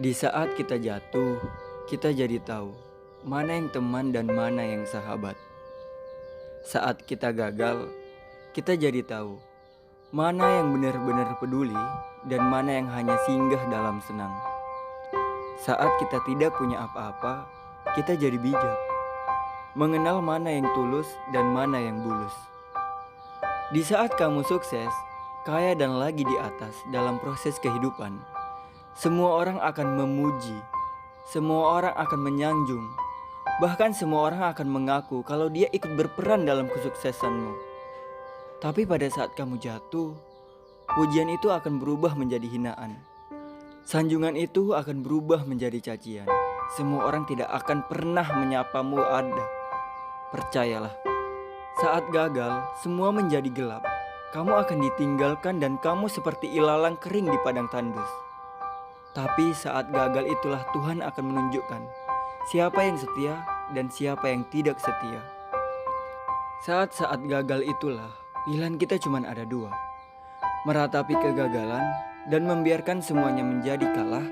Di saat kita jatuh, kita jadi tahu mana yang teman dan mana yang sahabat. Saat kita gagal, kita jadi tahu mana yang benar-benar peduli dan mana yang hanya singgah dalam senang. Saat kita tidak punya apa-apa, kita jadi bijak, mengenal mana yang tulus dan mana yang bulus. Di saat kamu sukses, kaya dan lagi di atas dalam proses kehidupan, semua orang akan memuji, semua orang akan menyanjung, bahkan semua orang akan mengaku kalau dia ikut berperan dalam kesuksesanmu. Tapi pada saat kamu jatuh, pujian itu akan berubah menjadi hinaan. Sanjungan itu akan berubah menjadi cacian. Semua orang tidak akan pernah menyapamu ada. Percayalah, saat gagal, semua menjadi gelap. Kamu akan ditinggalkan dan kamu seperti ilalang kering di padang tandus. Tapi saat gagal itulah Tuhan akan menunjukkan siapa yang setia dan siapa yang tidak setia. Saat-saat gagal itulah pilihan kita cuma ada dua. Meratapi kegagalan dan membiarkan semuanya menjadi kalah,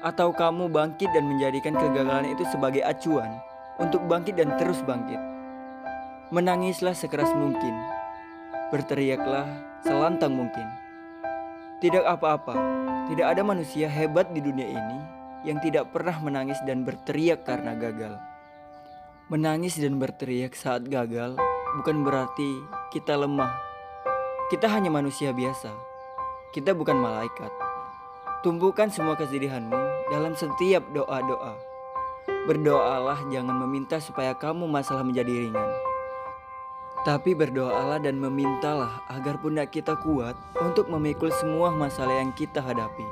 atau kamu bangkit dan menjadikan kegagalan itu sebagai acuan untuk bangkit dan terus bangkit. Menangislah sekeras mungkin, berteriaklah selantang mungkin. Tidak apa-apa, tidak ada manusia hebat di dunia ini yang tidak pernah menangis dan berteriak karena gagal. Menangis dan berteriak saat gagal bukan berarti kita lemah. Kita hanya manusia biasa. Kita bukan malaikat. Tumpukan semua kesedihanmu dalam setiap doa-doa. Berdoalah, jangan meminta supaya kamu masalah menjadi ringan. Tapi berdoalah dan memintalah agar pundak kita kuat untuk memikul semua masalah yang kita hadapi.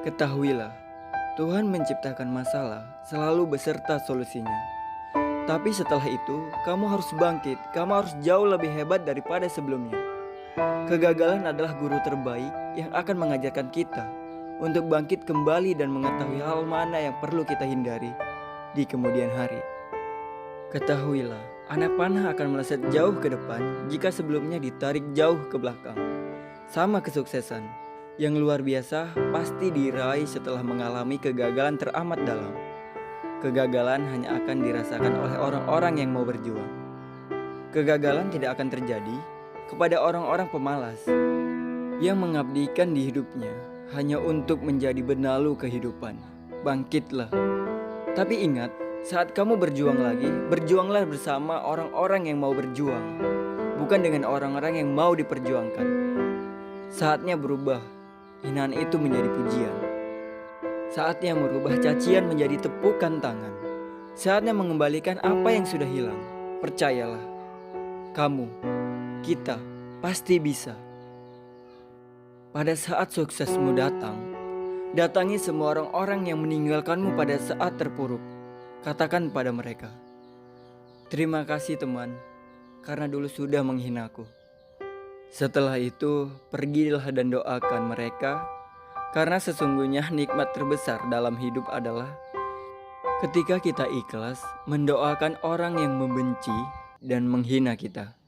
Ketahuilah, Tuhan menciptakan masalah selalu beserta solusinya. Tapi setelah itu, kamu harus bangkit, kamu harus jauh lebih hebat daripada sebelumnya. Kegagalan adalah guru terbaik yang akan mengajarkan kita untuk bangkit kembali dan mengetahui hal mana yang perlu kita hindari di kemudian hari. Ketahuilah, anak panah akan meleset jauh ke depan jika sebelumnya ditarik jauh ke belakang. Sama kesuksesan yang luar biasa pasti diraih setelah mengalami kegagalan teramat dalam. Kegagalan hanya akan dirasakan oleh orang-orang yang mau berjuang. Kegagalan tidak akan terjadi kepada orang-orang pemalas yang mengabdikan di hidupnya hanya untuk menjadi benalu kehidupan. Bangkitlah. Tapi ingat, saat kamu berjuang lagi, berjuanglah bersama orang-orang yang mau berjuang, bukan dengan orang-orang yang mau diperjuangkan. Saatnya berubah, hinaan itu menjadi pujian. Saatnya merubah cacian menjadi tepukan tangan. Saatnya mengembalikan apa yang sudah hilang. Percayalah, kamu, kita, pasti bisa. Pada saat suksesmu datang, datangi semua orang-orang yang meninggalkanmu pada saat terpuruk. Katakan pada mereka, terima kasih teman, karena dulu sudah menghinaku. Setelah itu, pergilah dan doakan mereka, karena sesungguhnya nikmat terbesar dalam hidup adalah ketika kita ikhlas mendoakan orang yang membenci dan menghina kita.